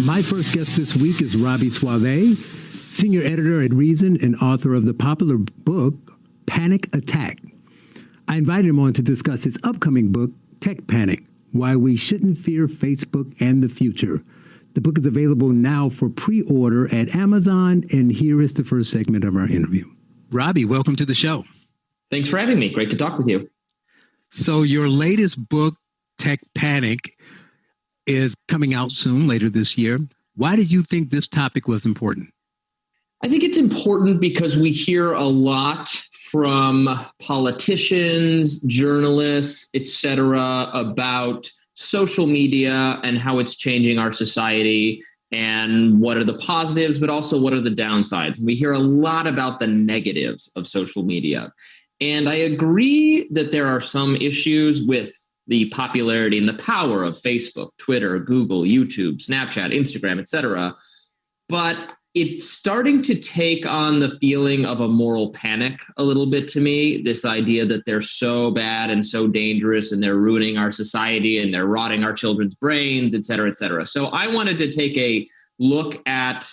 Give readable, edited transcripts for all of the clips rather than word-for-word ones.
My first guest this week is Robby Soave, senior editor at Reason and author of the popular book, Panic Attack. I invited him on to discuss his upcoming book, Tech Panic: Why We Shouldn't Fear Facebook and the Future. The book is available now for pre-order at Amazon, and here is the first segment of our interview. Robby, welcome to the show. Thanks for having me. Great to talk with you. So your latest book, Tech Panic, is coming out soon, later this year. Why did you think this topic was important? I think it's important because we hear a lot from politicians, journalists, etc., about social media and how it's changing our society and what are the positives, but also what are the downsides. We hear a lot about the negatives of social media. And I agree that there are some issues with the popularity and the power of Facebook, Twitter, Google, YouTube, Snapchat, Instagram, etc. But it's starting to take on the feeling of a moral panic a little bit to me, this idea that they're so bad and so dangerous and they're ruining our society and they're rotting our children's brains, et cetera, et cetera. So I wanted to take a look at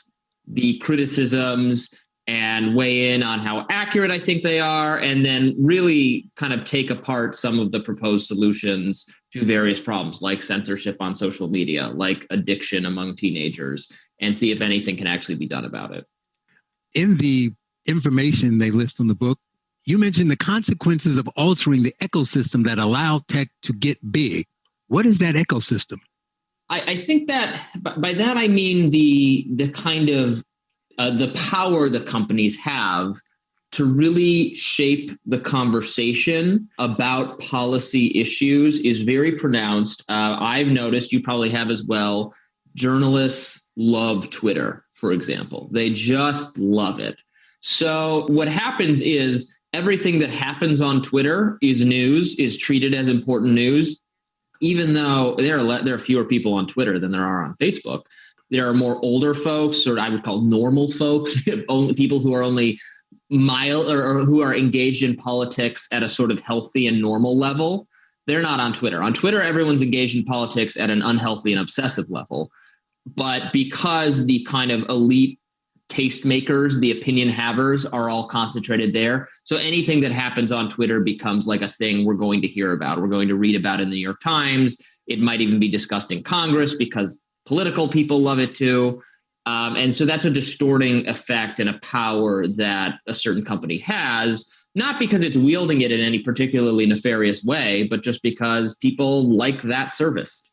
the criticisms and weigh in on how accurate I think they are, and then really kind of take apart some of the proposed solutions to various problems like censorship on social media, like addiction among teenagers, and see if anything can actually be done about it. In the information they list on the book, you mentioned the consequences of altering the ecosystem that allow tech to get big. What is that ecosystem? I think that by that I mean the kind of the power that companies have to really shape the conversation about policy issues is very pronounced. I've noticed, you probably have as well, journalists love Twitter, for example. They just love it. So what happens is everything that happens on Twitter is news, is treated as important news, even though there are fewer people on Twitter than there are on Facebook. There are more older folks, or I would call normal folks, only people who are only mild or who are engaged in politics at a sort of healthy and normal level. They're not on Twitter. On Twitter, everyone's engaged in politics at an unhealthy and obsessive level. But because the kind of elite tastemakers, the opinion havers, are all concentrated there, so anything that happens on Twitter becomes like a thing we're going to hear about. We're going to read about in the New York Times. It might even be discussed in Congress because political people love it too. And so that's a distorting effect and a power that a certain company has, not because it's wielding it in any particularly nefarious way, but just because people like that service.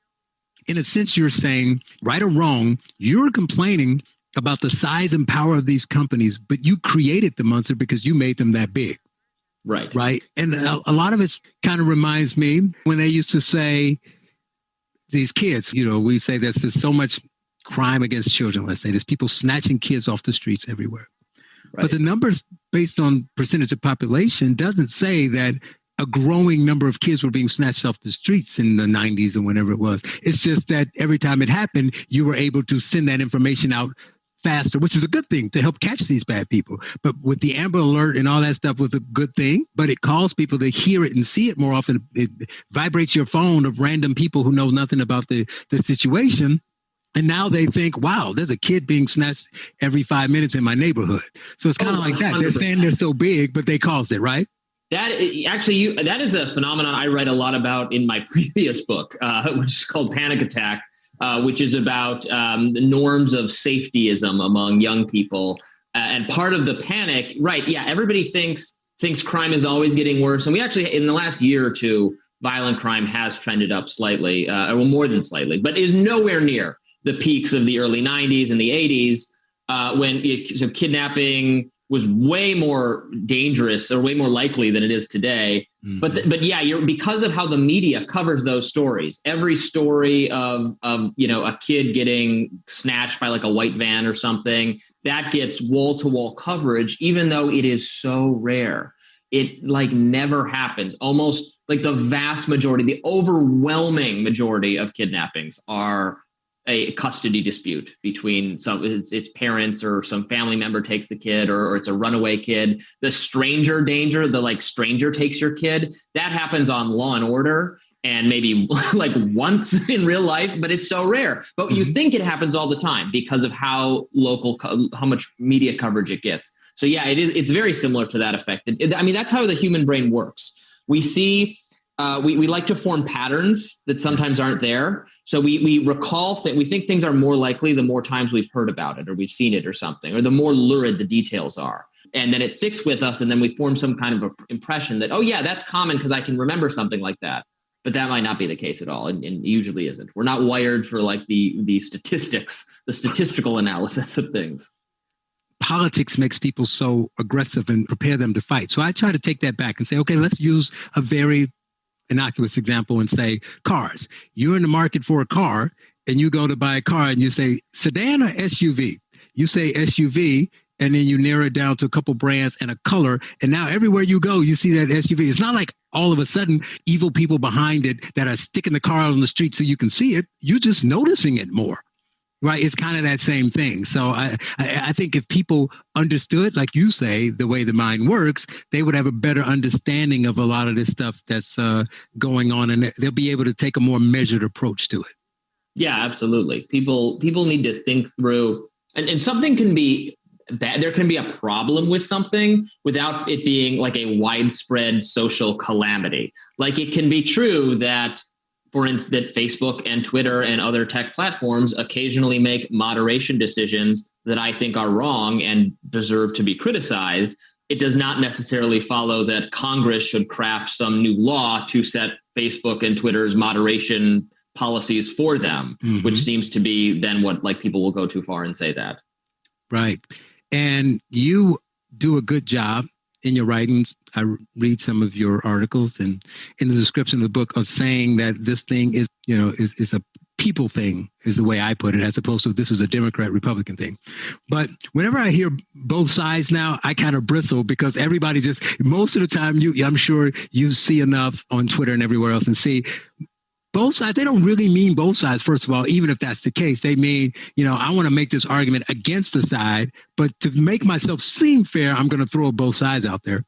In a sense, you're saying, right or wrong, you're complaining about the size and power of these companies, but you created the monster because you made them that big. Right. Right. And a lot of it kind of reminds me when they used to say, these kids, we say there's so much crime against children, let's say. There's people snatching kids off the streets everywhere. Right. But the numbers based on percentage of population doesn't say that a growing number of kids were being snatched off the streets in the 90s or whenever it was. It's just that every time it happened, you were able to send that information out faster, which is a good thing to help catch these bad people. But with the Amber Alert and all that stuff was a good thing, but it calls people to hear it and see it more often. It vibrates your phone of random people who know nothing about the situation. And now they think, wow, there's a kid being snatched every 5 minutes in my neighborhood. So it's kind of like that. 100%. They're saying they're so big, but they caused it, right? That is a phenomenon I write a lot about in my previous book, which is called Panic Attack, which is about the norms of safetyism among young people. And part of the panic, right, yeah, everybody thinks crime is always getting worse. And we actually, in the last year or two, violent crime has trended up slightly, or more than slightly, but is nowhere near the peaks of the early 90s and the 80s, when kidnapping was way more dangerous or way more likely than it is today. Mm-hmm. But yeah, because of how the media covers those stories, every story of a kid getting snatched by like a white van or something, that gets wall to wall coverage, even though it is so rare. It like never happens. Almost like the vast majority, the overwhelming majority of kidnappings are a custody dispute between its parents, or some family member takes the kid, or it's a runaway kid. The stranger danger, the like stranger takes your kid, that happens on Law and Order. and maybe like once in real life, but it's so rare. But you think it happens all the time because of how how much media coverage it gets. So yeah, it's very similar to that effect. I mean, that's how the human brain works. We see, we like to form patterns that sometimes aren't there. So we recall we think things are more likely the more times we've heard about it or we've seen it or something, or the more lurid the details are. And then it sticks with us, and then we form some kind of impression that, oh yeah, that's common because I can remember something like that. But that might not be the case at all, and usually isn't. We're not wired for like the statistics, the statistical analysis of things. Politics makes people so aggressive and prepare them to fight. So I try to take that back and say, okay, let's use a very innocuous example and say cars. You're in the market for a car, and you go to buy a car, and you say sedan or SUV. You say SUV, and then you narrow it down to a couple brands and a color. And now everywhere you go, you see that SUV. It's not like all of a sudden evil people behind it that are sticking the car on the street so you can see it. You're just noticing it more, right? It's kind of that same thing. So I think if people understood, like you say, the way the mind works, they would have a better understanding of a lot of this stuff that's going on, and they'll be able to take a more measured approach to it. Yeah, absolutely. People need to think through, and something can be that there can be a problem with something without it being like a widespread social calamity. Like it can be true that, for instance, that Facebook and Twitter and other tech platforms occasionally make moderation decisions that I think are wrong and deserve to be criticized. It does not necessarily follow that Congress should craft some new law to set Facebook and Twitter's moderation policies for them, which seems to be then what like people will go too far and say that. Right. And you do a good job in your writings. I read some of your articles and in the description of the book of saying that this thing is, is a people thing, is the way I put it, as opposed to this is a Democrat Republican thing. But whenever I hear both sides now, I kind of bristle because everybody just, most of the time, I'm sure you see enough on Twitter and everywhere else and see both sides. They don't really mean both sides, first of all, even if that's the case. They mean, I want to make this argument against the side, but to make myself seem fair, I'm going to throw both sides out there.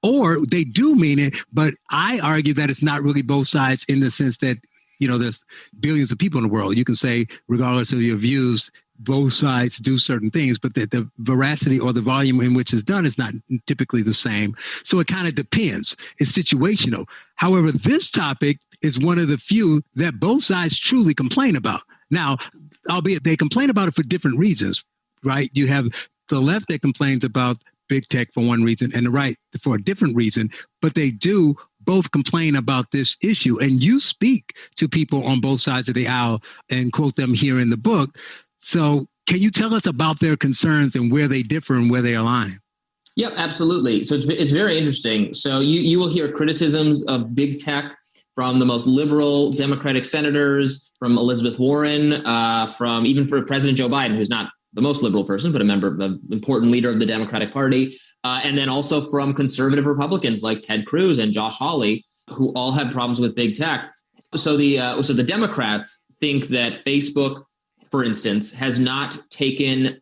Or they do mean it, but I argue that it's not really both sides in the sense that, there's billions of people in the world. You can say, regardless of your views, both sides do certain things, but that the veracity or the volume in which it's done is not typically the same. So it kind of depends. It's situational. However, this topic is one of the few that both sides truly complain about. Now, albeit they complain about it for different reasons, right? You have the left that complains about big tech for one reason and the right for a different reason, but they do both complain about this issue. And you speak to people on both sides of the aisle and quote them here in the book. So can you tell us about their concerns and where they differ and where they align? Yep, absolutely. So it's very interesting. So you will hear criticisms of big tech from the most liberal Democratic senators, from Elizabeth Warren, from even for President Joe Biden, who's not the most liberal person, but a member of the important leader of the Democratic Party. And then also from conservative Republicans like Ted Cruz and Josh Hawley, who all have problems with big tech. So the Democrats think that Facebook, for instance, has not taken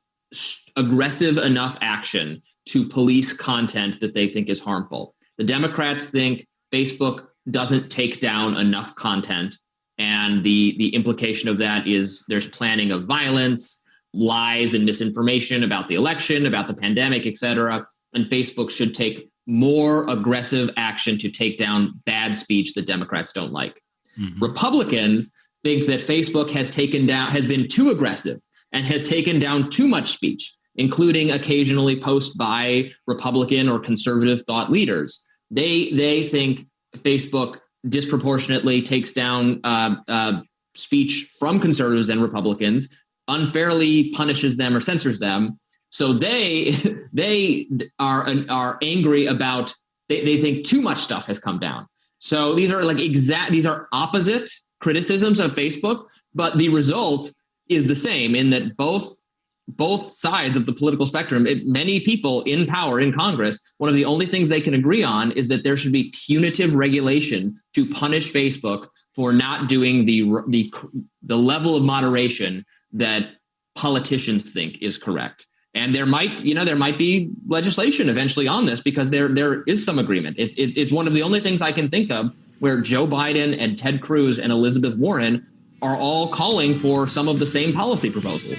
aggressive enough action to police content that they think is harmful. The Democrats think Facebook doesn't take down enough content. And the implication of that is there's planning of violence, lies and misinformation about the election, about the pandemic, et cetera. And Facebook should take more aggressive action to take down bad speech that Democrats don't like. Republicans think that Facebook has been too aggressive and has taken down too much speech, including occasionally posts by Republican or conservative thought leaders. They think Facebook disproportionately takes down speech from conservatives and Republicans, unfairly punishes them or censors them. So they are angry about, they think too much stuff has come down. So these are opposite criticisms of Facebook, but the result is the same in that both sides of the political spectrum, many people in power in Congress, one of the only things they can agree on is that there should be punitive regulation to punish Facebook for not doing the level of moderation that politicians think is correct. And there might be legislation eventually on this because there is some agreement. It's one of the only things I can think of where Joe Biden and Ted Cruz and Elizabeth Warren are all calling for some of the same policy proposals.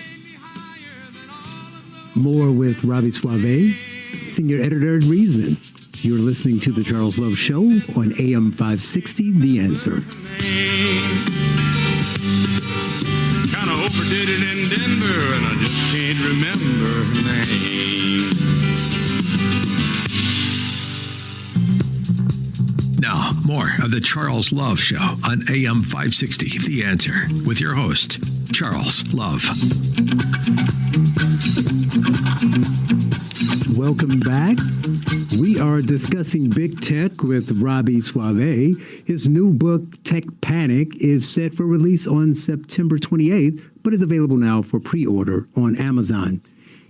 More with Robby Soave, senior editor at Reason. You're listening to The Charles Love Show on AM 560, The Answer. Kind of overdid it in Denver, and I just can't remember her name. Now, more of The Charles Love Show on AM 560, The Answer, with your host, Charles Love. Welcome back. We are discussing big tech with Robby Soave. His new book, Tech Panic, is set for release on September 28th, but is available now for pre-order on Amazon.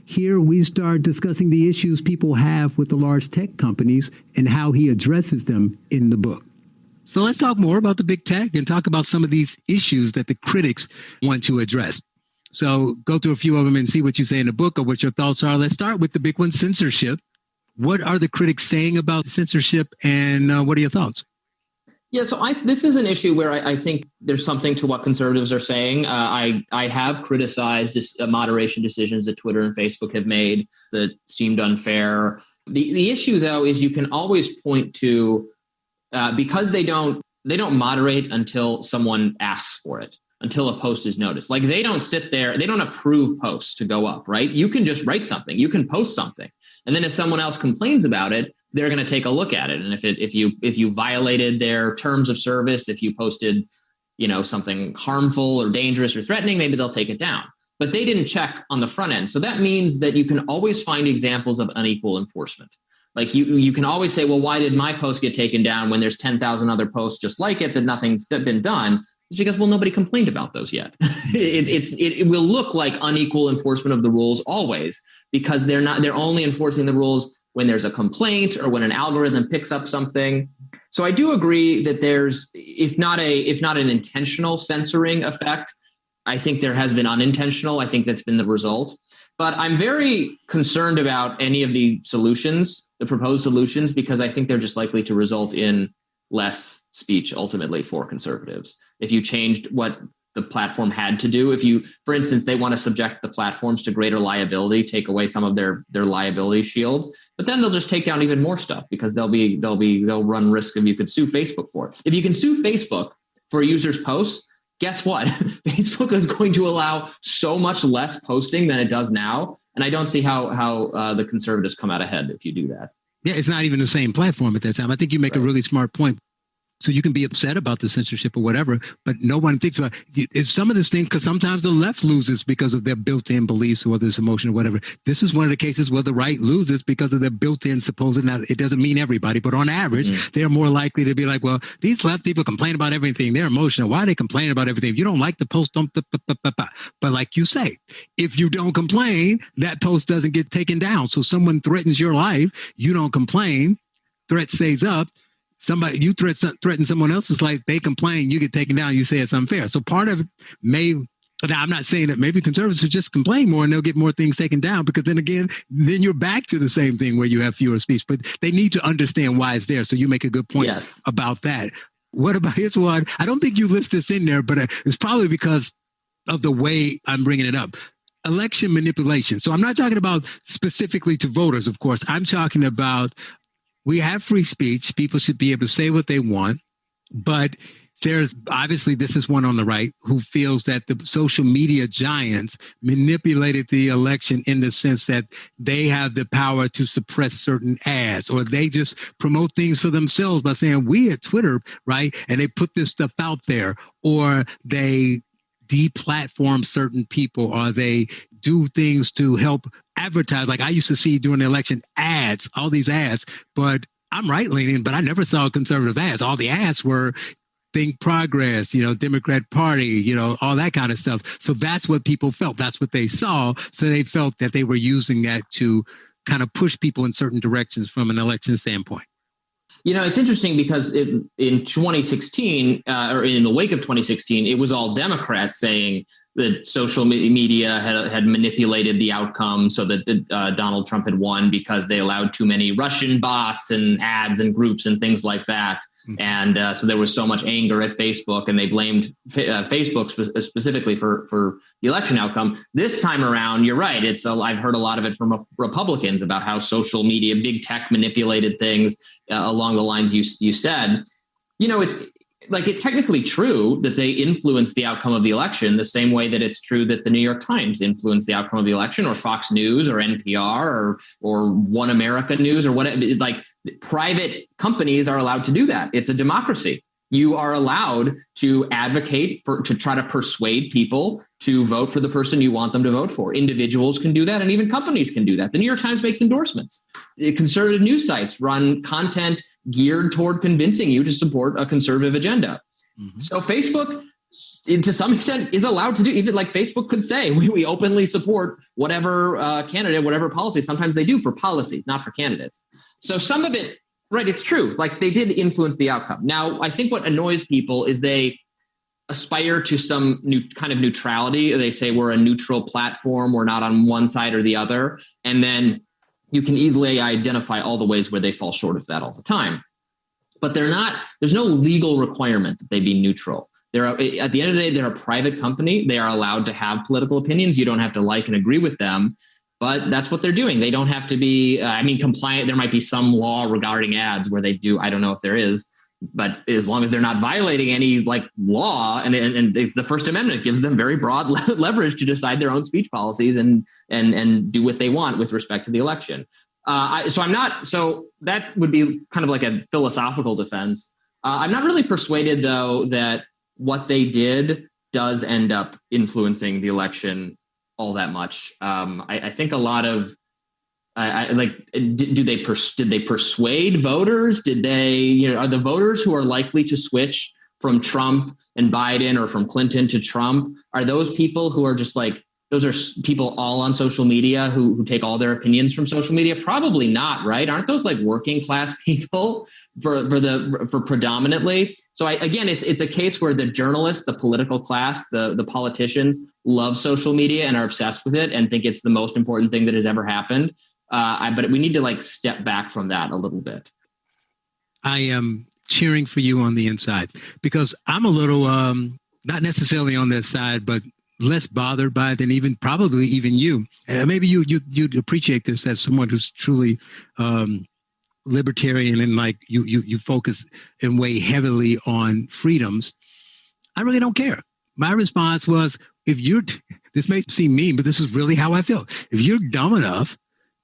Here we start discussing the issues people have with the large tech companies and how he addresses them in the book. So let's talk more about the big tech and talk about some of these issues that the critics want to address. So go through a few of them and see what you say in the book or what your thoughts are. Let's start with the big one, censorship. What are the critics saying about censorship, and what are your thoughts? Yeah, so this is an issue where I think there's something to what conservatives are saying. I have criticized moderation decisions that Twitter and Facebook have made that seemed unfair. The issue, though, is you can always point to because they don't moderate until someone asks for it, until a post is noticed. Like they don't sit there, they don't approve posts to go up, right? You can just write something, you can post something, and then if someone else complains about it, they're going to take a look at it. And if you violated their terms of service, if you posted, something harmful or dangerous or threatening, maybe they'll take it down. But they didn't check on the front end. So that means that you can always find examples of unequal enforcement. Like you can always say, well, why did my post get taken down when there's 10,000 other posts just like it that nothing's been done? It's because, well, nobody complained about those yet. It will look like unequal enforcement of the rules always, because they're only enforcing the rules when there's a complaint or when an algorithm picks up something. So I do agree that there's, if not an intentional censoring effect, I think there has been unintentional. I think that's been the result. But I'm very concerned about any of the proposed solutions, because I think they're just likely to result in less speech ultimately for conservatives. If you changed what the platform had to do, for instance, they want to subject the platforms to greater liability, take away some of their liability shield, but then they'll just take down even more stuff because they'll run risk if you could sue Facebook for it. If you can sue Facebook for a user's posts, guess what? Facebook is going to allow so much less posting than it does now. And I don't see how the conservatives come out ahead if you do that. Yeah, it's not even the same platform at that time. I think you make a really smart point. So you can be upset about the censorship or whatever, but no one thinks about it. If some of this thing, because sometimes the left loses because of their built-in beliefs or this emotion or whatever. This is one of the cases where the right loses because of their built-in supposed. Now, it doesn't mean everybody, but on average, they're more likely to be like, well, these left people complain about everything. They're emotional. Why are they complaining about everything? If you don't like the post, don't. But like you say, if you don't complain, that post doesn't get taken down. So someone threatens your life, you don't complain, threat stays up. Somebody, you threaten someone else's life, they complain, you get taken down, you say it's unfair. So part of it now I'm not saying that maybe conservatives should just complain more and they'll get more things taken down, because then you're back to the same thing where you have fewer speech, but they need to understand why it's there. So you make a good point about that. What about his one? I don't think you list this in there, but it's probably because of the way I'm bringing it up. Election manipulation. So I'm not talking about specifically to voters, of course. I'm talking about, we have free speech. People should be able to say what they want. But there's obviously, this is one on the right who feels that the social media giants manipulated the election in the sense that they have the power to suppress certain ads, or they just promote things for themselves by saying, we at Twitter, right? And they put this stuff out there, or they deplatform certain people, or they do things to help advertise. Like I used to see during the election ads, all these ads, but I'm right leaning, but I never saw conservative ads. All the ads were Think Progress, Democrat Party, all that kind of stuff. So that's what people felt. That's what they saw. So they felt that they were using that to kind of push people in certain directions from an election standpoint. It's interesting because in 2016, or in the wake of 2016, it was all Democrats saying that social media had manipulated the outcome so that Donald Trump had won because they allowed too many Russian bots and ads and groups and things like that. And so there was so much anger at Facebook, and they blamed Facebook specifically for the election outcome. This time around, you're right. I've heard a lot of it from Republicans about how social media, big tech manipulated things along the lines you said. It's technically true that they influenced the outcome of the election the same way that it's true that the New York Times influenced the outcome of the election, or Fox News or NPR or One America News or whatever. Like, private companies are allowed to do that. It's a democracy. You are allowed to advocate to try to persuade people to vote for the person you want them to vote for. Individuals can do that, and even companies can do that. The New York Times makes endorsements. Conservative news sites run content geared toward convincing you to support a conservative agenda. Mm-hmm. So Facebook, to some extent, is allowed to do, even like Facebook could say, we openly support whatever candidate, whatever policy. Sometimes they do for policies, not for candidates. So some of it, right, it's true. Like, they did influence the outcome. Now, I think what annoys people is they aspire to some new kind of neutrality. They say we're a neutral platform. We're not on one side or the other. And then you can easily identify all the ways where they fall short of that all the time. But there's no legal requirement that they be neutral. At the end of the day, they're a private company. They are allowed to have political opinions. You don't have to like and agree with them. But that's what they're doing. They don't have to be, compliant. There might be some law regarding ads where they do. I don't know if there is, but as long as they're not violating any law, and the First Amendment gives them very broad leverage to decide their own speech policies and do what they want with respect to the election. So that would be kind of like a philosophical defense. I'm not really persuaded, though, that what they did does end up influencing the election all that much. I think a lot of did they persuade voters? Did they, are the voters who are likely to switch from Trump and Biden or from Clinton to Trump, are those people who are just those are people all on social media who take all their opinions from social media? Probably not, right? Aren't those working class people for predominantly? So it's a case where the journalists, the political class, the politicians love social media and are obsessed with it and think it's the most important thing that has ever happened. But we need to step back from that a little bit. I am cheering for you on the inside because I'm a little, not necessarily on this side, but less bothered by it than probably even you. Maybe you'd appreciate this as someone who's truly libertarian and you focus and weigh heavily on freedoms. I really don't care. My response was, this may seem mean, but this is really how I feel. If you're dumb enough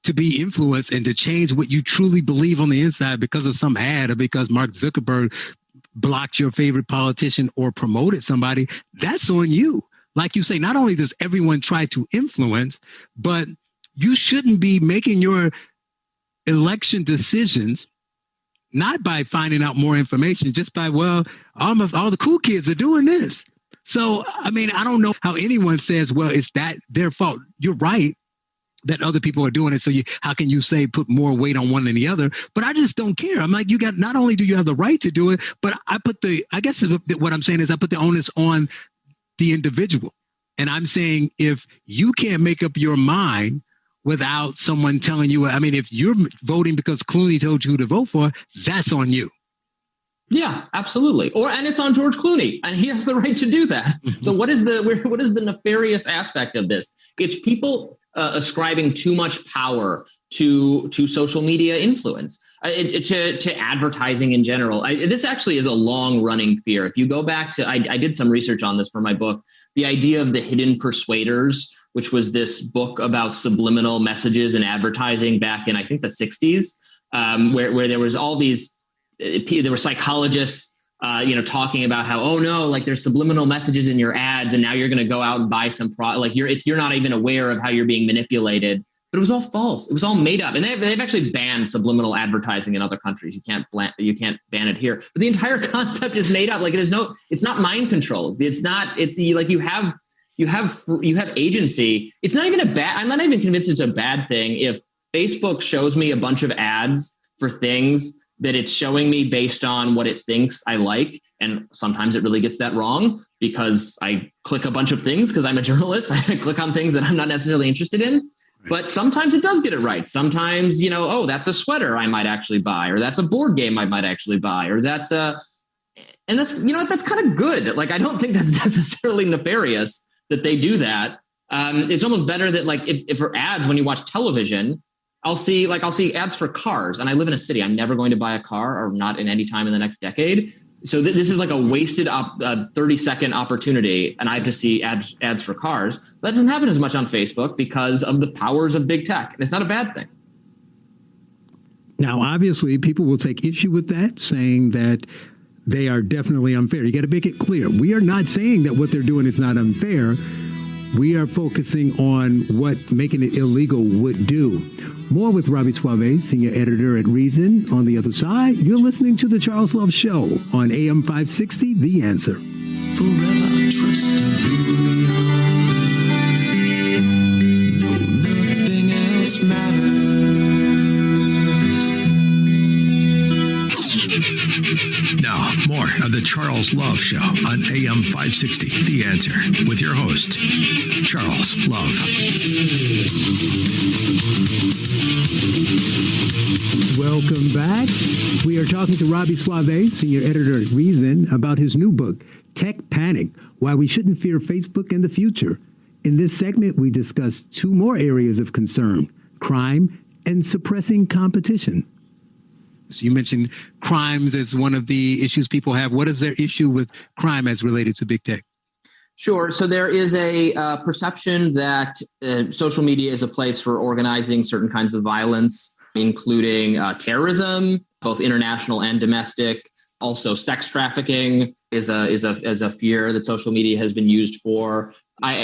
to be influenced and to change what you truly believe on the inside because of some ad or because Mark Zuckerberg blocked your favorite politician or promoted somebody, that's on you. Like you say, not only does everyone try to influence, but you shouldn't be making your election decisions not by finding out more information, just by, all the cool kids are doing this. So, I don't know how anyone says, is that their fault? You're right that other people are doing it. So how can you say put more weight on one than the other? But I just don't care. I'm like, not only do you have the right to do it, but what I'm saying is I put the onus on the individual. And I'm saying, if you can't make up your mind without someone telling you, if you're voting because Clooney told you who to vote for, that's on you. Yeah, absolutely. And it's on George Clooney, and he has the right to do that. So what is the nefarious aspect of this? It's people ascribing too much power to social media influence. To advertising in general. This actually is a long-running fear. If you go back to, I did some research on this for my book, the idea of the hidden persuaders, which was this book about subliminal messages and advertising back in, I think, the 60s, where there was all these, there were psychologists, talking about how, there's subliminal messages in your ads, and now you're going to go out and buy some product. You're not even aware of how you're being manipulated. But it was all false. It was all made up. And they've actually banned subliminal advertising in other countries. You can't ban it here. But the entire concept is made up. It's not mind control. You have agency. It's not even I'm not even convinced it's a bad thing if Facebook shows me a bunch of ads for things that it's showing me based on what it thinks I like. And sometimes it really gets that wrong because I click a bunch of things because I'm a journalist. I click on things that I'm not necessarily interested in. But sometimes it does get it right. Sometimes, oh, that's a sweater I might actually buy, or that's a board game I might actually buy, or that's that's kind of good. Like, I don't think that's necessarily nefarious that they do that. It's almost better that, like, if for ads, when you watch television, I'll see ads for cars, and I live in a city. I'm never going to buy a car, or not in any time in the next decade. So this is like a wasted 30-second opportunity, and I have to see ads for cars. That doesn't happen as much on Facebook because of the powers of big tech, and it's not a bad thing. Now, obviously, people will take issue with that, saying that they are definitely unfair. You got to make it clear. We are not saying that what they're doing is not unfair. We are focusing on what making it illegal would do. More with Robby Soave, senior editor at Reason. On the other side, you're listening to The Charles Love Show on AM 560, The Answer. Forever trusting who we are. No, nothing else matters. Now, more of The Charles Love Show on AM 560, The Answer, with your host, Charles Love. Welcome back. We are talking to Robby Soave, senior editor at Reason, about his new book, Tech Panic: Why We Shouldn't Fear Facebook in the Future. In this segment, we discuss two more areas of concern: crime and suppressing competition. So you mentioned crimes as one of the issues people have. What is their issue with crime as related to big tech? Sure. So there is a perception that social media is a place for organizing certain kinds of violence, including terrorism, both international and domestic. Also, sex trafficking is a fear that social media has been used for.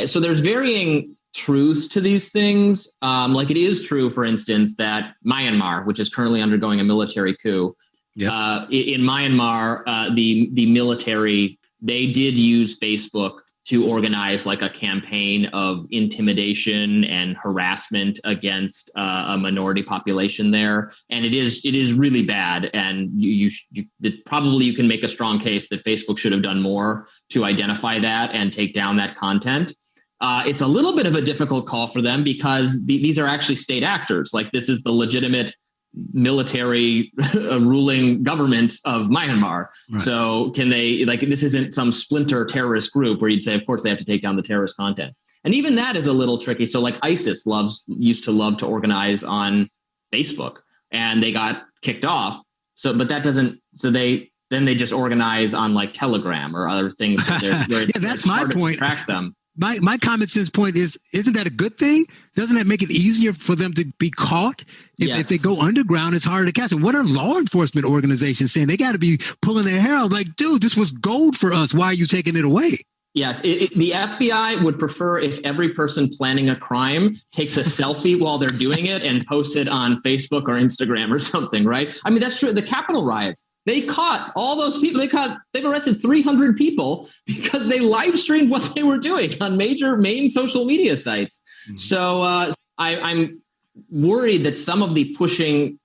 So there's varying truths to these things. Like, it is true, for instance, that Myanmar, which is currently undergoing a military coup, in Myanmar, the military, they did use Facebook to organize like a campaign of intimidation and harassment against a minority population there. And it is really bad. And probably you can make a strong case that Facebook should have done more to identify that and take down that content. It's a little bit of a difficult call for them because these are actually state actors. Like, this is the legitimate military ruling government of Myanmar. Right. So can they, like, this isn't some splinter terrorist group where you'd say, of course, they have to take down the terrorist content. And even that is a little tricky. So like ISIS used to love to organize on Facebook, and they got kicked off. So, but that doesn't, so they just organize on like Telegram or other things. Where that's my point. Track them. My common sense point is, isn't that a good thing? Doesn't that make it easier for them to be caught? If they go underground, it's harder to catch them. What are law enforcement organizations saying? They got to be pulling their hair out like, dude, this was gold for us. Why are you taking it away? Yes, the FBI would prefer if every person planning a crime takes a selfie while they're doing it and posts it on Facebook or Instagram or something, right? I mean, that's true. The Capitol riots, they caught all those people. They've arrested 300 people because they live streamed what they were doing on major main social media sites. Mm-hmm. So I'm worried that some of the pushing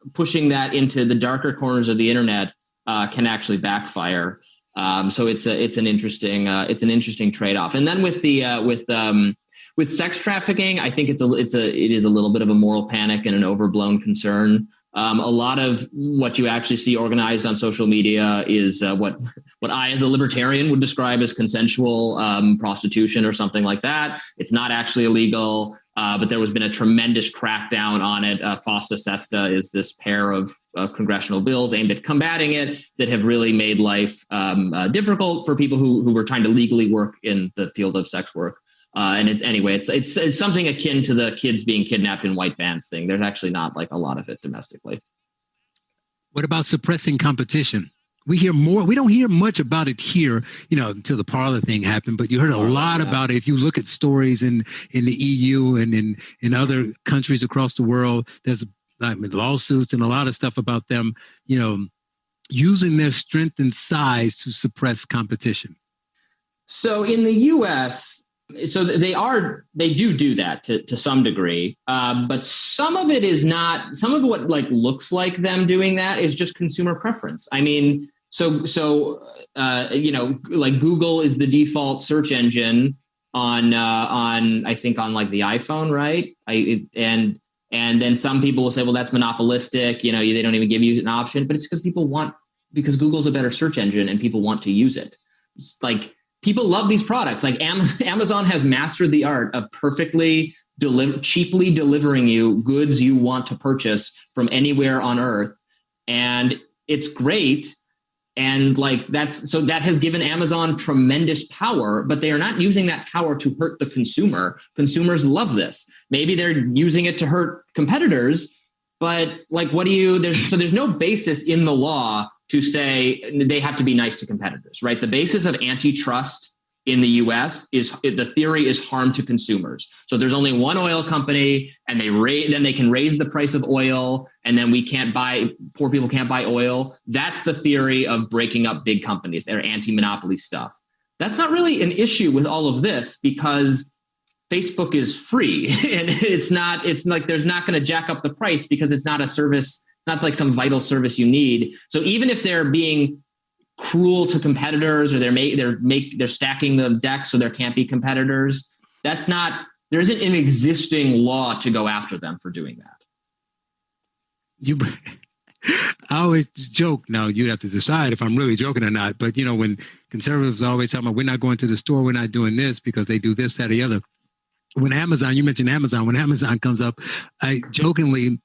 that into the darker corners of the internet can actually backfire. So it's an interesting trade-off. And then with sex trafficking, I think it is a little bit of a moral panic and an overblown concern. A lot of what you actually see organized on social media is what I, as a libertarian, would describe as consensual prostitution or something like that. It's not actually illegal, but there has been a tremendous crackdown on it. FOSTA SESTA is this pair of congressional bills aimed at combating it that have really made life difficult for people who were trying to legally work in the field of sex work. And it's something akin to the kids being kidnapped in white vans thing. There's actually not like a lot of it domestically. What about suppressing competition? We hear more. We don't hear much about it here, until the Parler thing happened. But you heard a lot about it. If you look at stories in the EU and in other countries across the world, there's lawsuits and a lot of stuff about them, using their strength and size to suppress competition. So in the U.S., so they do that to some degree, but some of it is not. Some of what looks like them doing that is just consumer preference. I mean, so Google is the default search engine on I think on like the iPhone, right? And then some people will say, well, that's monopolistic. You know, they don't even give you an option, but it's because Google's a better search engine and people want to use it. It's like people love these products. Like Amazon has mastered the art of perfectly cheaply delivering you goods you want to purchase from anywhere on earth. And it's great. And like that has given Amazon tremendous power, but they are not using that power to hurt the consumer. Consumers love this. Maybe they're using it to hurt competitors, but like, there's no basis in the law to say they have to be nice to competitors, right? The basis of antitrust in the US is the theory is harm to consumers. So there's only one oil company and then they can raise the price of oil and then poor people can't buy oil. That's the theory of breaking up big companies. They're anti-monopoly stuff. That's not really an issue with all of this because Facebook is free and it's like there's not going to jack up the price because it's not a service. It's not like some vital service you need. So even if they're being cruel to competitors or they're stacking the deck so there can't be competitors, there isn't an existing law to go after them for doing that. I always joke, now you'd have to decide if I'm really joking or not, but when conservatives always talk about we're not going to the store, we're not doing this because they do this, that, or the other. When you mentioned Amazon, when Amazon comes up, I jokingly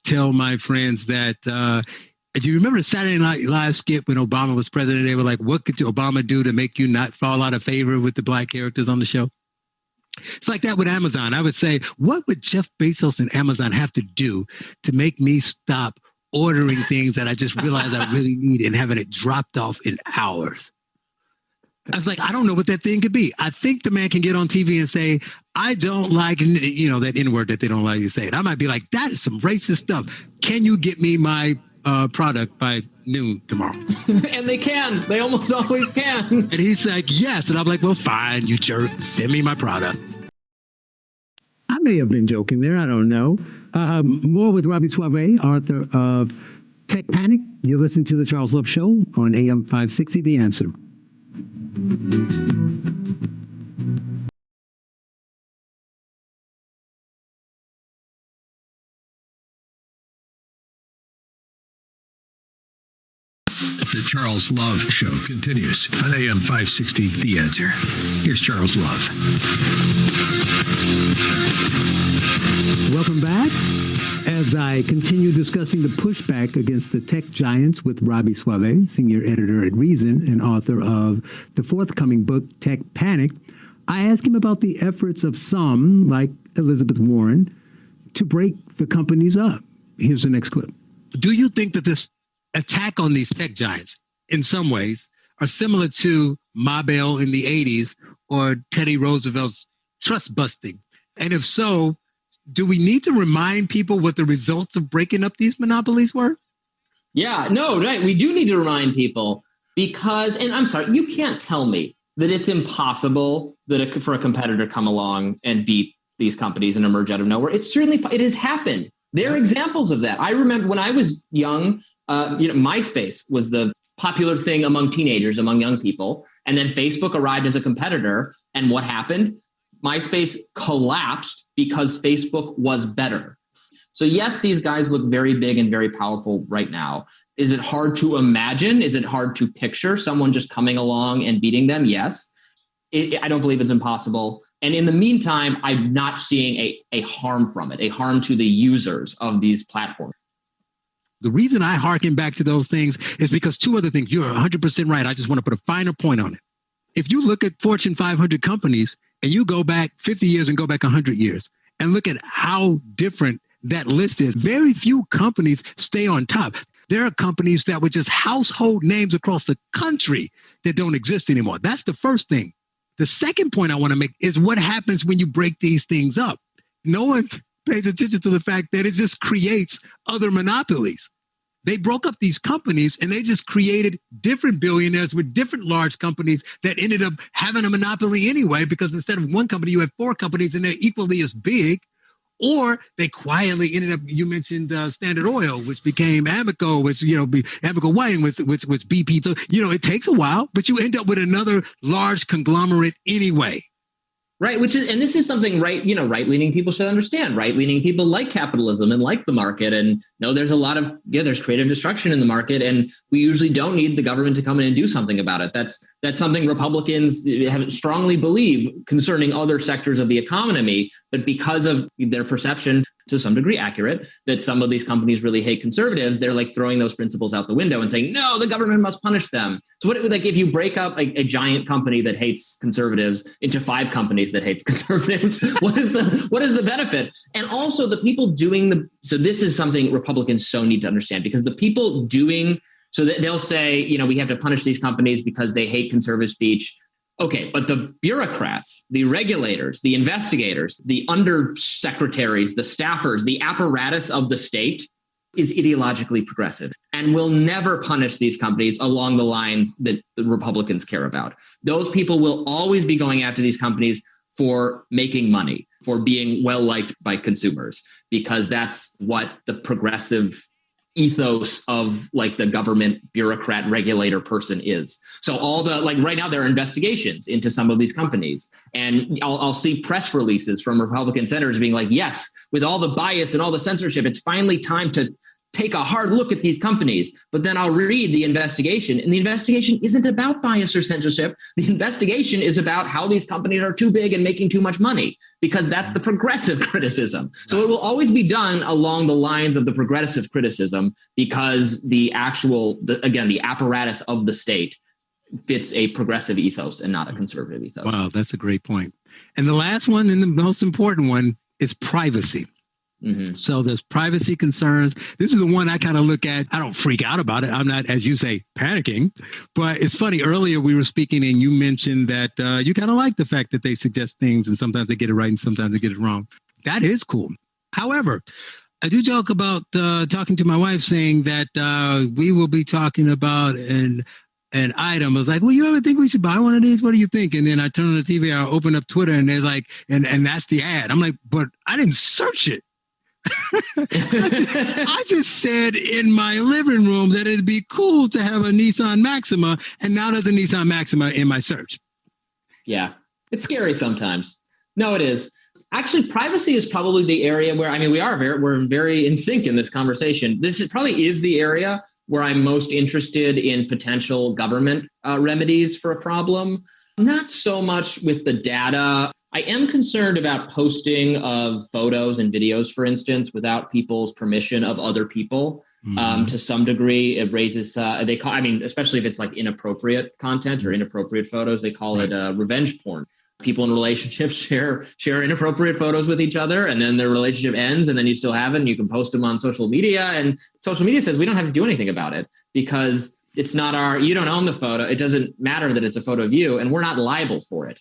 tell my friends that do you remember the Saturday Night Live skit when Obama was president? They were like, what could Obama do to make you not fall out of favor with the black characters on the show? It's like that with Amazon. I would say, what would Jeff Bezos and Amazon have to do to make me stop ordering things that I just realized I really need and having it dropped off in hours? I was like, I don't know what that thing could be. I think the man can get on TV and say, I don't like, that N-word that they don't like you to say it. I might be like, that is some racist stuff. Can you get me my product by noon tomorrow? And they can. They almost always can. And he's like, yes. And I'm like, well, fine, you jerk. Send me my product. I may have been joking there. I don't know. More with Robby Soave, author of Tech Panic. You're listening to The Charles Love Show on AM 560, The Answer. The Charles Love Show continues on AM 560, The Answer. Here's Charles Love. Welcome back. As I continue discussing the pushback against the tech giants with Robby Soave, senior editor at Reason and author of the forthcoming book, Tech Panic, I ask him about the efforts of some, like Elizabeth Warren, to break the companies up. Here's the next clip. Do you think that this attack on these tech giants in some ways are similar to Ma Bell in the 80s or Teddy Roosevelt's trust busting? And if so, do we need to remind people what the results of breaking up these monopolies were? Yeah, no, right. We do need to remind people because, and I'm sorry, you can't tell me that it's impossible that for a competitor to come along and beat these companies and emerge out of nowhere. It has happened. There are examples of that. I remember when I was young, MySpace was the popular thing among teenagers, among young people. And then Facebook arrived as a competitor. And what happened? MySpace collapsed because Facebook was better. So yes, these guys look very big and very powerful right now. Is it hard to imagine? Is it hard to picture someone just coming along and beating them? Yes. I don't believe it's impossible. And in the meantime, I'm not seeing a harm from it, a harm to the users of these platforms. The reason I hearken back to those things is because two other things. You're 100% right. I just want to put a finer point on it. If you look at Fortune 500 companies and you go back 50 years and go back 100 years and look at how different that list is, very few companies stay on top. There are companies that were just household names across the country that don't exist anymore. That's the first thing. The second point I want to make is what happens when you break these things up. No one pays attention to the fact that it just creates other monopolies. They broke up these companies and they just created different billionaires with different large companies that ended up having a monopoly anyway, because instead of one company, you have four companies and they're equally as big. Or they quietly ended up, you mentioned Standard Oil, which became Amoco, which, Amoco Whiting, which was BP. So, it takes a while, but you end up with another large conglomerate anyway. Right, and this is something right-leaning people should understand. Right-leaning people like capitalism and like the market, and there's a lot of there's creative destruction in the market, and we usually don't need the government to come in and do something about it. That's something Republicans have strongly believe concerning other sectors of the economy, but because of their perception, to some degree accurate, that some of these companies really hate conservatives, they're like throwing those principles out the window and saying, no, the government must punish them. So what, like, if you break up a giant company that hates conservatives into 5 companies that hates conservatives, what is the benefit? And also the people doing so this is something Republicans so need to understand, because the people doing, so they'll say, we have to punish these companies because they hate conservative speech. Okay, but the bureaucrats, the regulators, the investigators, the undersecretaries, the staffers, the apparatus of the state is ideologically progressive and will never punish these companies along the lines that the Republicans care about. Those people will always be going after these companies for making money, for being well-liked by consumers, because that's what the progressive ethos of like the government bureaucrat regulator person is. So all the, like right now there are investigations into some of these companies, and I'll see press releases from Republican senators being like, yes, with all the bias and all the censorship, it's finally time to take a hard look at these companies. But then I'll read the investigation, and the investigation isn't about bias or censorship. The investigation is about how these companies are too big and making too much money, because that's the progressive criticism. So it will always be done along the lines of the progressive criticism, because the apparatus of the state fits a progressive ethos and not a conservative ethos. Wow, that's a great point. And the last one, and the most important one, is privacy. Mm-hmm. So there's privacy concerns. This is the one I kind of look at. I don't freak out about it. I'm not, as you say, panicking. But it's funny. Earlier we were speaking and you mentioned that you kind of like the fact that they suggest things and sometimes they get it right and sometimes they get it wrong. That is cool. However, I do joke about talking to my wife saying that we will be talking about an item. I was like, well, you ever think we should buy one of these? What do you think? And then I turn on the TV, I open up Twitter, and they're like, and that's the ad. I'm like, but I didn't search it. I just said in my living room that it'd be cool to have a Nissan Maxima, and now there's a Nissan Maxima in my search. Yeah, it's scary sometimes. No, it is. Actually, privacy is probably the area where, we're very in sync in this conversation. This probably is the area where I'm most interested in potential government remedies for a problem. Not so much with the data. I am concerned about posting of photos and videos, for instance, without people's permission of other people. To some degree, it raises, especially if it's like inappropriate content or inappropriate photos, they call it revenge porn. People in relationships share inappropriate photos with each other, and then their relationship ends, and then you still have it, and you can post them on social media. And social media says we don't have to do anything about it because it's not you don't own the photo. It doesn't matter that it's a photo of you, and we're not liable for it.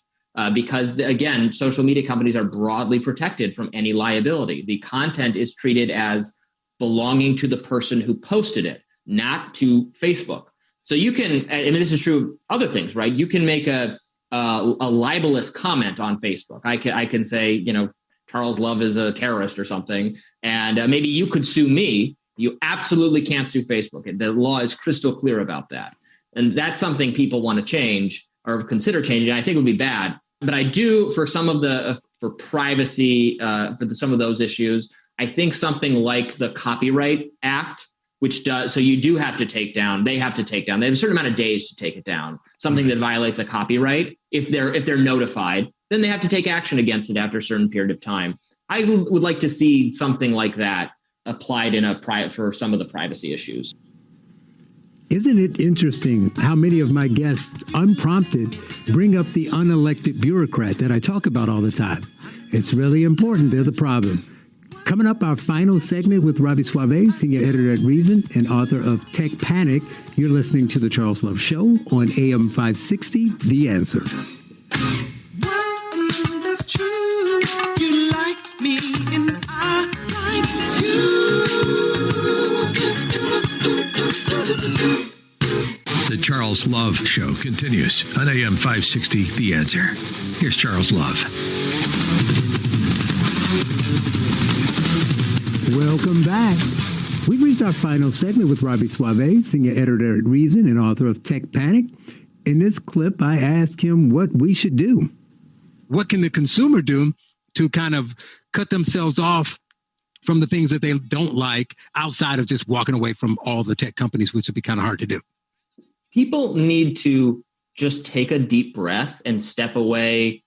Because, again, social media companies are broadly protected from any liability. The content is treated as belonging to the person who posted it, not to Facebook. So you can, this is true of other things, right? You can make a libelous comment on Facebook. I can say, Charles Love is a terrorist or something, and maybe you could sue me. You absolutely can't sue Facebook. The law is crystal clear about that. And that's something people want to change or consider changing. I think it would be bad. But I do, for some of for privacy, some of those issues, I think something like the Copyright Act, which does, so you do have to take down, they have a certain amount of days to take it down. Something that violates a copyright, if they're notified, then they have to take action against it after a certain period of time. I would like to see something like that applied for some of the privacy issues. Isn't it interesting how many of my guests, unprompted, bring up the unelected bureaucrat that I talk about all the time? It's really important. They're the problem. Coming up, our final segment with Robby Soave, senior editor at Reason and author of Tech Panic. You're listening to The Charles Love Show on AM 560, The Answer. Well, that's true. You like me and I like you. The Charles Love Show continues on AM 560, The Answer. Here's Charles Love. Welcome back. We've reached our final segment with Robby Soave, senior editor at Reason and author of Tech Panic. In this clip, I asked him what we should do. what can the consumer do to kind of cut themselves off from the things that they don't like outside of just walking away from all the tech companies, which would be kind of hard to do? People need to just take a deep breath and step away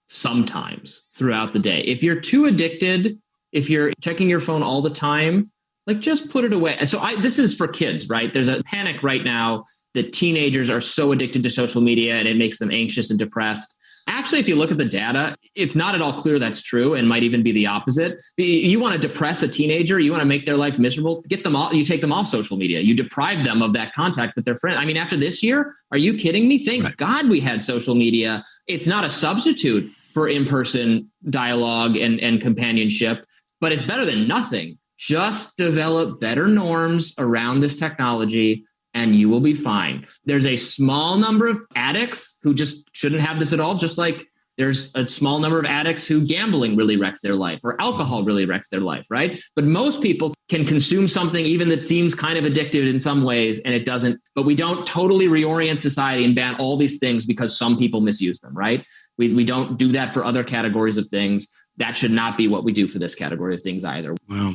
sometimes throughout the day. If you're too addicted, if you're checking your phone all the time, like just put it away. So this is for kids, right? There's a panic right now that teenagers are so addicted to social media and it makes them anxious and depressed. Actually, if you look at the data, it's not at all clear that's true and might even be the opposite. You want to depress a teenager, you want to make their life miserable, get them all, you take them off social media, you deprive them of that contact with their friends. I mean, after this year, are you kidding me? Thank God we had social media. It's not a substitute for in-person dialogue and companionship, but it's better than nothing. Just develop better norms around this technology and you will be fine. There's a small number of addicts who just shouldn't have this at all, just like there's a small number of addicts who gambling really wrecks their life or alcohol really wrecks their life, right? But most people can consume something even that seems kind of addictive in some ways and it doesn't, but we don't totally reorient society and ban all these things because some people misuse them, right? We don't do that for other categories of things. That should not be what we do for this category of things either. Wow.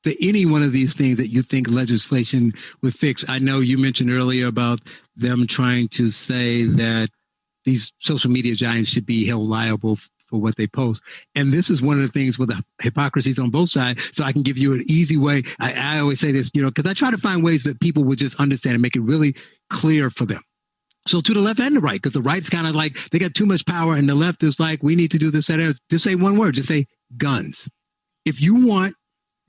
To any one of these things that you think legislation would fix? I know you mentioned earlier about them trying to say that these social media giants should be held liable for what they post. And this is one of the things with the hypocrisies on both sides. So I can give you an easy way. I always say this, because I try to find ways that people would just understand and make it really clear for them. So to the left and the right, because the right's kind of like, they got too much power and the left is like, we need to do this, that. Just say one word, just say guns. If you want,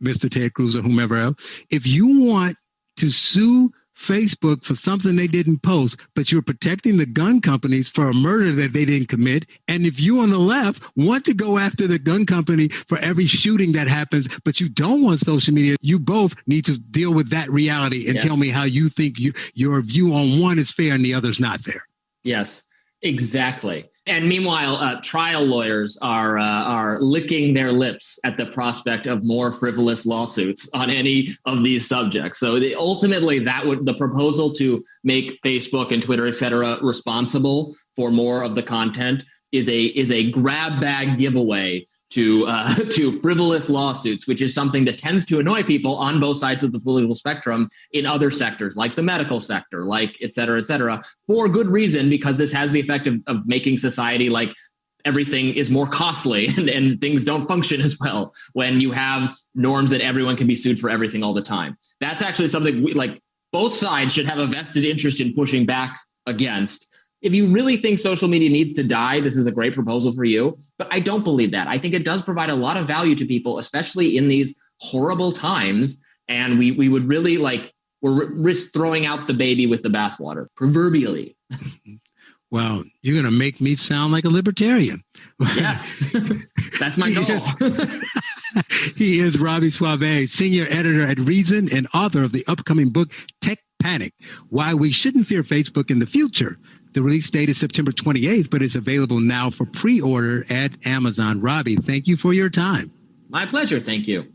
Mr. Ted Cruz or whomever else, if you want to sue Facebook for something they didn't post, but you're protecting the gun companies for a murder that they didn't commit, and if you on the left want to go after the gun company for every shooting that happens, but you don't want social media, you both need to deal with that reality and tell me how you think your view on one is fair and the other's not fair. Yes, exactly. And meanwhile, trial lawyers are licking their lips at the prospect of more frivolous lawsuits on any of these subjects. So ultimately, the proposal to make Facebook and Twitter, et cetera, responsible for more of the content is a grab bag giveaway to frivolous lawsuits, which is something that tends to annoy people on both sides of the political spectrum in other sectors, like the medical sector, like et cetera, for good reason, because this has the effect of making society like everything is more costly and things don't function as well when you have norms that everyone can be sued for everything all the time. That's actually something both sides should have a vested interest in pushing back against. If you really think social media needs to die, this is a great proposal for you. But I don't believe that. I think it does provide a lot of value to people, especially in these horrible times. And we would really risk throwing out the baby with the bathwater, proverbially. Wow, you're going to make me sound like a libertarian. Yes, that's my goal. He is Robby Soave, senior editor at Reason and author of the upcoming book, Tech Panic, Why We Shouldn't Fear Facebook in the Future. The release date is September 28th, but it's available now for pre-order at Amazon. Robby, thank you for your time. My pleasure. Thank you.